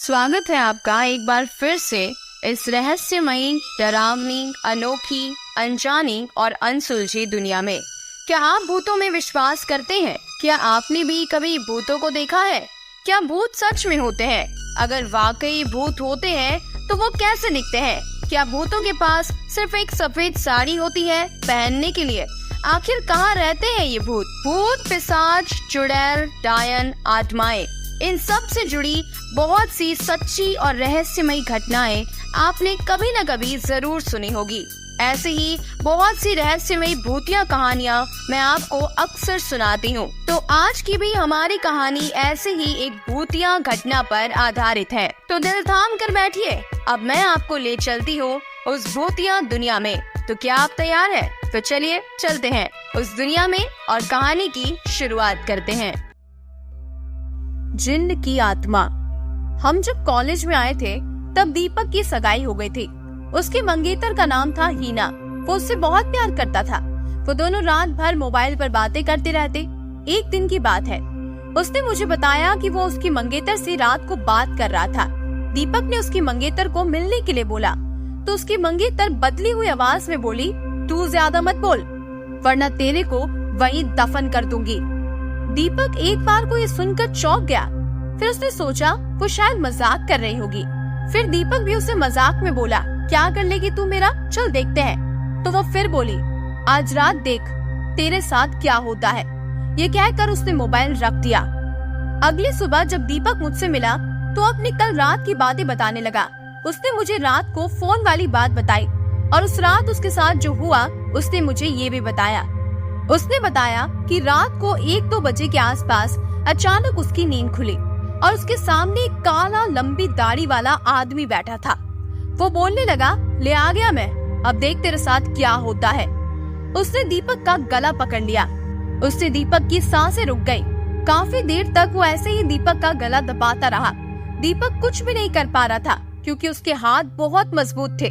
स्वागत है आपका एक बार फिर से इस रहस्यमयी, डरावनी, अनोखी, अनजानी और अनसुलझी दुनिया में। क्या आप भूतों में विश्वास करते हैं? क्या आपने भी कभी भूतों को देखा है? क्या भूत सच में होते हैं? अगर वाकई भूत होते हैं तो वो कैसे दिखते हैं? क्या भूतों के पास सिर्फ एक सफेद साड़ी होती है पहनने के लिए? आखिर कहाँ रहते हैं ये भूत? भूत, पिशाच, चुड़ैल, डायन, आत्माएं, इन सब से जुड़ी बहुत सी सच्ची और रहस्यमयी घटनाएं आपने कभी न कभी जरूर सुनी होगी। ऐसे ही बहुत सी रहस्यमयी भूतिया कहानियां मैं आपको अक्सर सुनाती हूँ। तो आज की भी हमारी कहानी ऐसे ही एक भूतिया घटना पर आधारित है। तो दिल थाम कर बैठिए, अब मैं आपको ले चलती हूँ उस भूतिया दुनिया में। तो क्या आप तैयार हैं? तो चलिए चलते हैं उस दुनिया में और कहानी की शुरुआत करते हैं। जिन्न की आत्मा। हम जब कॉलेज में आए थे तब दीपक की सगाई हो गई थी। उसके मंगेतर का नाम था हीना। वो उससे बहुत प्यार करता था। वो दोनों रात भर मोबाइल पर बातें करते रहते। एक दिन की बात है, उसने मुझे बताया कि वो उसकी मंगेतर से रात को बात कर रहा था। दीपक ने उसकी मंगेतर को मिलने के लिए बोला तो उसकी मंगेतर बदली हुई आवाज में बोली, तू ज्यादा मत बोल वरना तेरे को वहीं दफन कर दूंगी। दीपक एक बार को ये सुनकर चौंक गया। फिर उसने सोचा वो शायद मजाक कर रही होगी। फिर दीपक भी उसे मजाक में बोला, क्या कर लेगी तू मेरा, चल देखते हैं। तो वो फिर बोली, आज रात देख तेरे साथ क्या होता है। ये कहकर उसने मोबाइल रख दिया। अगली सुबह जब दीपक मुझसे मिला तो अपनी कल रात की बातें बताने लगा। उसने मुझे रात को फोन वाली बात बताई और उस रात उसके साथ जो हुआ उसने मुझे ये भी बताया। उसने बताया कि रात को 1-2 बजे के आसपास अचानक उसकी नींद खुली और उसके सामने एक काला लंबी दाढ़ी वाला आदमी बैठा था। वो बोलने लगा, ले आ गया मैं, अब देख तेरे साथ क्या होता है। उसने दीपक का गला पकड़ लिया। उससे दीपक की सांसें रुक गई। काफी देर तक वो ऐसे ही दीपक का गला दबाता रहा। दीपक कुछ भी नहीं कर पा रहा था क्योंकि उसके हाथ बहुत मजबूत थे।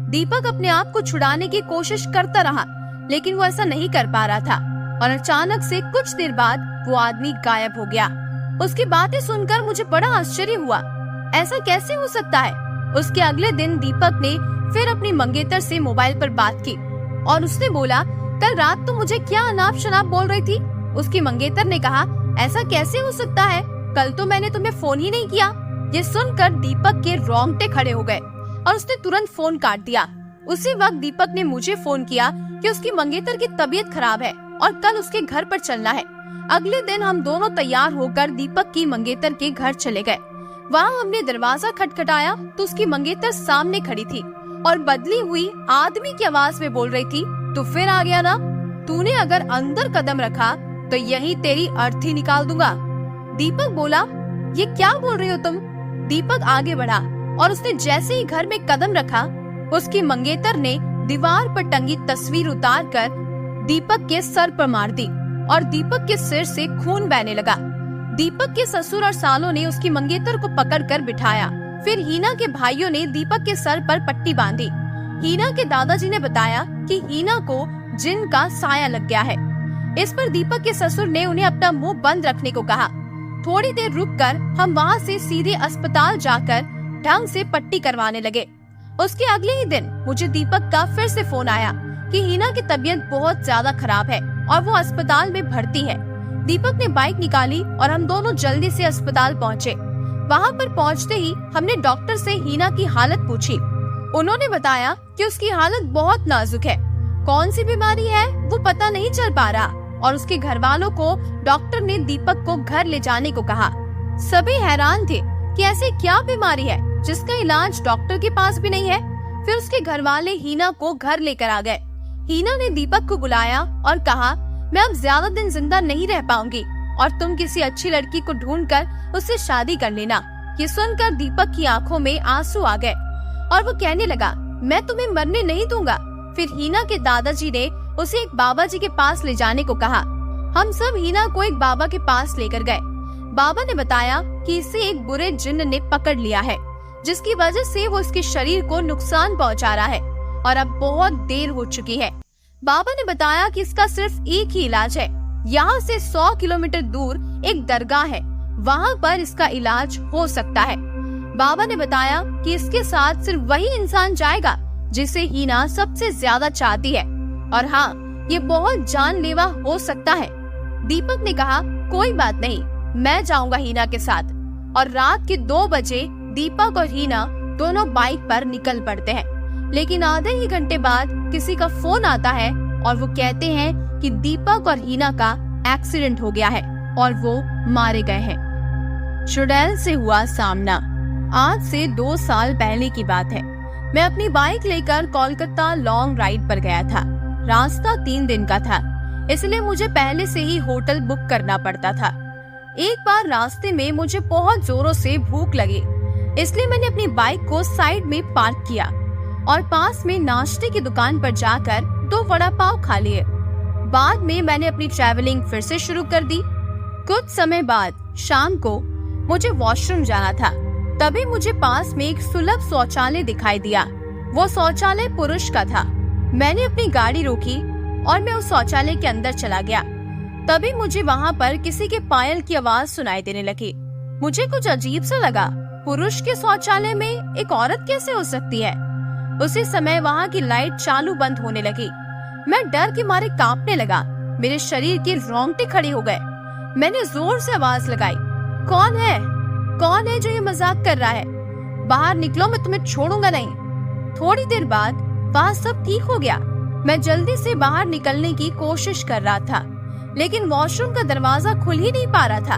दीपक अपने आप को छुड़ाने की कोशिश करता रहा लेकिन वो ऐसा नहीं कर पा रहा था और अचानक से कुछ देर बाद वो आदमी गायब हो गया। उसकी बातें सुनकर मुझे बड़ा आश्चर्य हुआ। ऐसा कैसे हो सकता है? उसके अगले दिन दीपक ने फिर अपनी मंगेतर से मोबाइल पर बात की और उसने बोला, कल रात तो मुझे क्या अनाप शनाप बोल रही थी। उसकी मंगेतर ने कहा, ऐसा कैसे हो सकता है, कल तो मैंने तुम्हें फोन ही नहीं किया। ये सुनकर दीपक के रोंगटे खड़े हो गए और उसने तुरंत फोन काट दिया। उसी वक्त दीपक ने मुझे फोन किया कि उसकी मंगेतर की तबीयत खराब है और कल उसके घर पर चलना है। अगले दिन हम दोनों तैयार होकर दीपक की मंगेतर के घर चले गए। वहाँ हमने दरवाजा खटखटाया तो उसकी मंगेतर सामने खड़ी थी और बदली हुई आदमी की आवाज में बोल रही थी, तू फिर आ गया ना, तूने अगर अंदर कदम रखा तो यही तेरी अर्थी निकाल दूंगा। दीपक बोला, ये क्या बोल रही हो तुम? दीपक आगे बढ़ा और उसने जैसे ही घर में कदम रखा उसकी मंगेतर ने दीवार पर टंगी तस्वीर उतार कर दीपक के सर पर मार दी और दीपक के सिर से खून बहने लगा। दीपक के ससुर और सालों ने उसकी मंगेतर को पकड़कर बिठाया। फिर हीना के भाइयों ने दीपक के सर पर पट्टी बांधी। हीना के दादाजी ने बताया कि हीना को जिन का साया लग गया है। इस पर दीपक के ससुर ने उन्हें अपना मुंह बंद रखने को कहा। थोड़ी देर रुककर हम वहाँ से सीधे अस्पताल जाकर ढंग से पट्टी करवाने लगे। उसके अगले ही दिन मुझे दीपक का फिर से फोन आया कि हीना की तबीयत बहुत ज्यादा खराब है और वो अस्पताल में भर्ती है। दीपक ने बाइक निकाली और हम दोनों जल्दी से अस्पताल पहुँचे। वहाँ पर पहुँचते ही हमने डॉक्टर से हीना की हालत पूछी। उन्होंने बताया कि उसकी हालत बहुत नाजुक है। कौन सी बीमारी है वो पता नहीं चल पा रहा और उसके घर वालों को डॉक्टर ने दीपक को घर ले जाने को कहा। सभी हैरान थे कि ऐसी क्या बीमारी है जिसका इलाज डॉक्टर के पास भी नहीं है। फिर उसके घर वाले हीना को घर लेकर आ गए। हीना ने दीपक को बुलाया और कहा, मैं अब ज्यादा दिन जिंदा नहीं रह पाऊंगी और तुम किसी अच्छी लड़की को ढूंढकर उससे शादी कर लेना। ये सुनकर दीपक की आंखों में आंसू आ गए और वो कहने लगा, मैं तुम्हें मरने नहीं दूंगा। फिर हीना के दादाजी ने उसे एक बाबा जी के पास ले जाने को कहा। हम सब हीना को एक बाबा के पास लेकर गए। बाबा ने बताया कि इसे एक बुरे जिन्न ने पकड़ लिया है जिसकी वजह से वो इसके शरीर को नुकसान पहुंचा रहा है और अब बहुत देर हो चुकी है। बाबा ने बताया कि इसका सिर्फ एक ही इलाज है। यहाँ से 100 किलोमीटर दूर एक दरगाह है, वहाँ पर इसका इलाज हो सकता है। बाबा ने बताया कि इसके साथ सिर्फ वही इंसान जाएगा जिसे हीना सबसे ज्यादा चाहती है, और हाँ, ये बहुत जानलेवा हो सकता है। दीपक ने कहा, कोई बात नहीं, मैं जाऊंगा हीना के साथ। और रात के 2 बजे दीपक और हीना दोनों बाइक पर निकल पड़ते हैं। लेकिन आधे ही घंटे बाद किसी का फोन आता है और वो कहते हैं कि दीपक और हीना का एक्सीडेंट हो गया है और वो मारे गए हैं। चुड़ैल से हुआ सामना। आज से 2 साल पहले की बात है। मैं अपनी बाइक लेकर कोलकाता लॉन्ग राइड पर गया था। रास्ता 3 दिन का था, इसलिए मुझे पहले से ही होटल बुक करना पड़ता था। एक बार रास्ते में मुझे बहुत जोरों से भूख लगी, इसलिए मैंने अपनी बाइक को साइड में पार्क किया और पास में नाश्ते की दुकान पर जाकर 2 वड़ा पाव खा लिए। बाद में मैंने अपनी ट्रैवलिंग फिर से शुरू कर दी। कुछ समय बाद शाम को मुझे वॉशरूम जाना था। तभी मुझे पास में एक सुलभ शौचालय दिखाई दिया। वो शौचालय पुरुष का था। मैंने अपनी गाड़ी रोकी और मैं उस शौचालय के अंदर चला गया। तभी मुझे वहाँ पर किसी के पायल की आवाज सुनाई देने लगी। मुझे कुछ अजीब सा लगा। पुरुष के शौचालय में एक औरत कैसे हो सकती है? उसी समय वहाँ की लाइट चालू बंद होने लगी। मैं डर के मारे कांपने लगा। मेरे शरीर के रोंगटे खड़े हो गए। मैंने जोर से आवाज लगाई, कौन है? कौन है जो ये मजाक कर रहा है? बाहर निकलो, मैं तुम्हें छोड़ूंगा नहीं। थोड़ी देर बाद वहाँ सब ठीक हो गया। मैं जल्दी से बाहर निकलने की कोशिश कर रहा था, लेकिन वॉशरूम का दरवाजा खुल ही नहीं पा रहा था।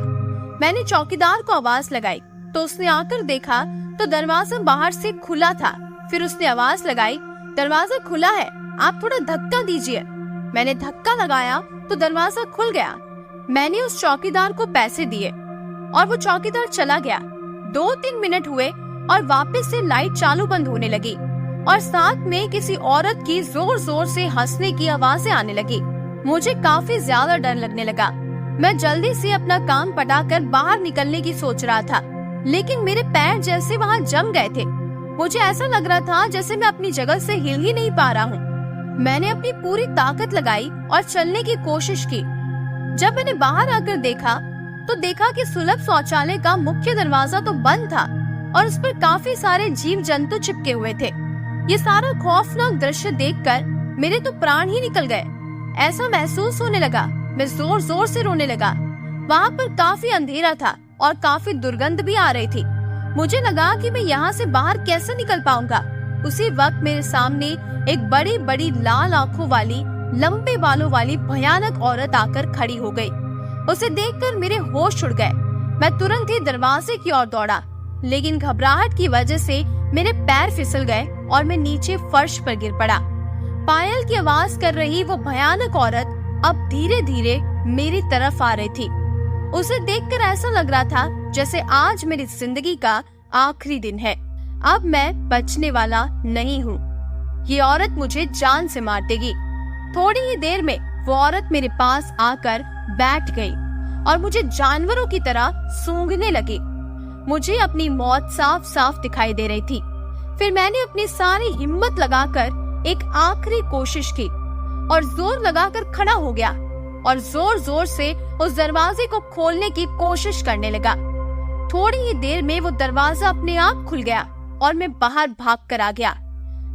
मैंने चौकीदार को आवाज लगाई तो उसने आकर देखा तो दरवाजा बाहर से खुला था। फिर उसने आवाज लगाई, दरवाजा खुला है, आप थोड़ा धक्का दीजिए। मैंने धक्का लगाया तो दरवाजा खुल गया। मैंने उस चौकीदार को पैसे दिए और वो चौकीदार चला गया। 2-3 मिनट हुए और वापस से लाइट चालू बंद होने लगी और साथ में किसी औरत की जोर जोर से हंसने की आवाजें आने लगी। मुझे काफी ज्यादा डर लगने लगा। मैं जल्दी से अपना काम पटाकर बाहर निकलने की सोच रहा था, लेकिन मेरे पैर जैसे वहाँ जम गए थे। मुझे ऐसा लग रहा था जैसे मैं अपनी जगह से हिल ही नहीं पा रहा हूँ। मैंने अपनी पूरी ताकत लगाई और चलने की कोशिश की। जब मैंने बाहर आकर देखा तो देखा कि सुलभ शौचालय का मुख्य दरवाजा तो बंद था और उस पर काफी सारे जीव जंतु चिपके हुए थे। ये सारा खौफनाक दृश्य देखकर मेरे तो प्राण ही निकल गए। ऐसा महसूस होने लगा। मैं जोर जोर से रोने लगा। वहाँ पर काफी अंधेरा था और काफी दुर्गंध भी आ रही थी। मुझे लगा कि मैं यहाँ से बाहर कैसे निकल पाऊंगा। उसी वक्त मेरे सामने एक बड़ी बड़ी लाल आंखों वाली, लंबे बालों वाली भयानक औरत आकर खड़ी हो गई। उसे देखकर मेरे होश उड़ गए। मैं तुरंत ही दरवाजे की ओर दौड़ा, लेकिन घबराहट की वजह से मेरे पैर फिसल गए और मैं नीचे फर्श पर गिर पड़ा। पायल की आवाज कर रही वो भयानक औरत अब धीरे धीरे मेरी तरफ आ रही थी। उसे देखकर ऐसा लग रहा था जैसे आज मेरी जिंदगी का आखिरी दिन है। अब मैं बचने वाला नहीं हूँ। ये औरत मुझे जान से मार देगी। थोड़ी ही देर में वो औरत मेरे पास आकर बैठ गई और मुझे जानवरों की तरह सूंघने लगी। मुझे अपनी मौत साफ साफ दिखाई दे रही थी। फिर मैंने अपनी सारी हिम्मत लगाकर एक आखिरी कोशिश की और जोर लगाकर खड़ा हो गया और जोर जोर से उस दरवाजे को खोलने की कोशिश करने लगा। थोड़ी ही देर में वो दरवाजा अपने आप खुल गया और मैं बाहर भाग कर आ गया।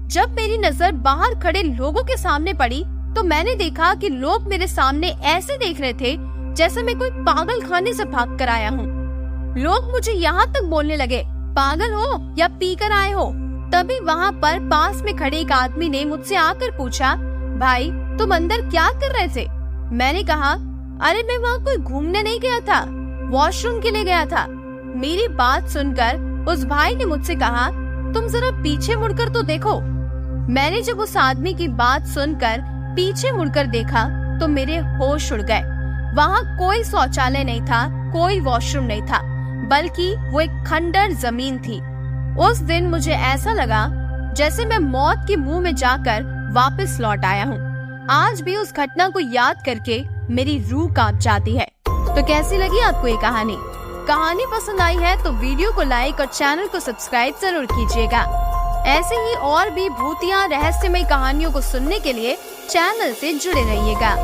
जब मेरी नजर बाहर खड़े लोगों के सामने पड़ी तो मैंने देखा कि लोग मेरे सामने ऐसे देख रहे थे जैसे मैं कोई पागल खाने से भाग कर आया हूँ। लोग मुझे यहाँ तक बोलने लगे, पागल हो या पी कर आए हो? तभी वहाँ पर पास में खड़े एक आदमी ने मुझसे आकर पूछा, भाई तुम अंदर क्या कर रहे थे? मैंने कहा, अरे मैं वहाँ कोई घूमने नहीं गया था, वॉशरूम के लिए गया था। मेरी बात सुनकर उस भाई ने मुझसे कहा, तुम जरा पीछे मुड़कर तो देखो। मैंने जब उस आदमी की बात सुनकर पीछे मुड़कर देखा तो मेरे होश उड़ गए। वहाँ कोई शौचालय नहीं था, कोई वॉशरूम नहीं था, बल्कि वो एक खंडर जमीन थी। उस दिन मुझे ऐसा लगा जैसे मैं मौत के मुंह में जाकर वापस लौट आया हूँ। आज भी उस घटना को याद करके मेरी रूह कांप जाती है। तो कैसी लगी आपको ये कहानी? कहानी पसंद आई है तो वीडियो को लाइक और चैनल को सब्सक्राइब जरूर कीजिएगा। ऐसे ही और भी भूतिया रहस्यमय कहानियों को सुनने के लिए चैनल से जुड़े रहिएगा।